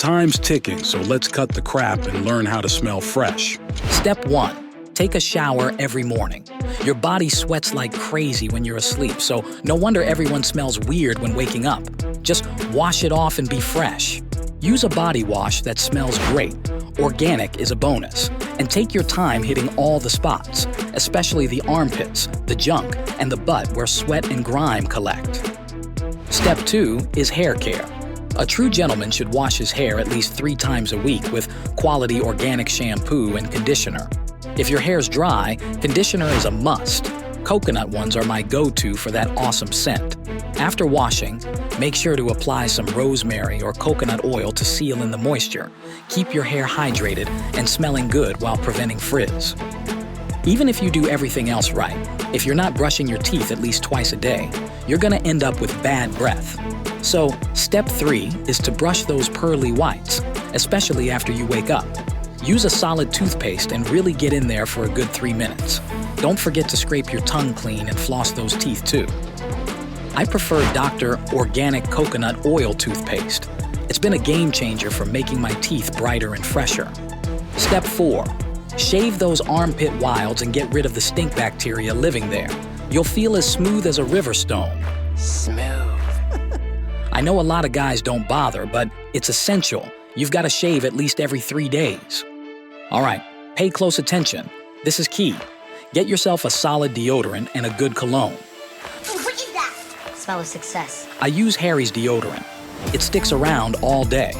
Time's ticking, so let's cut the crap and learn how to smell fresh. Step 1. Take a shower every morning. Your body sweats like crazy when you're asleep, so no wonder everyone smells weird when waking up. Just wash it off and be fresh. Use a body wash that smells great. Organic is a bonus. And take your time hitting all the spots, especially the armpits, the junk, and the butt where sweat and grime collect. Step 2 is hair care. A true gentleman should wash his hair at least 3 times a week with quality organic shampoo and conditioner. If your hair's dry, conditioner is a must. Coconut ones are my go-to for that awesome scent. After washing, make sure to apply some rosemary or coconut oil to seal in the moisture. Keep your hair hydrated and smelling good while preventing frizz. Even if you do everything else right, if you're not brushing your teeth at least twice a day, you're gonna end up with bad breath. So, step 3 is to brush those pearly whites, especially after you wake up. Use a solid toothpaste and really get in there for a good 3 minutes. Don't forget to scrape your tongue clean and floss those teeth too. I prefer Dr. Organic Coconut Oil Toothpaste. It's been a game changer for making my teeth brighter and fresher. Step 4. Shave those armpit wilds and get rid of the stink bacteria living there. You'll feel as smooth as a river stone. Smooth. I know a lot of guys don't bother, but it's essential. You've got to shave at least every 3 days. All right, pay close attention. This is key. Get yourself a solid deodorant and a good cologne. What is that? Smell of success. I use Harry's deodorant. It sticks around all day.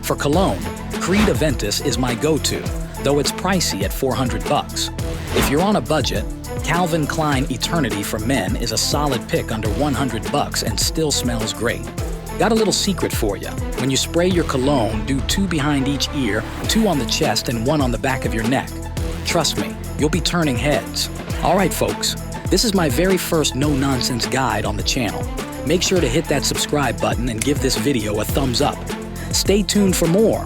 For cologne, Creed Aventus is my go-to, though it's pricey at $400. If you're on a budget, Calvin Klein Eternity for Men is a solid pick under $100 and still smells great. Got a little secret for you. When you spray your cologne, do 2 behind each ear, 2 on the chest, and 1 on the back of your neck. Trust me, you'll be turning heads. All right, folks, this is my very first no-nonsense guide on the channel. Make sure to hit that subscribe button and give this video a thumbs up. Stay tuned for more.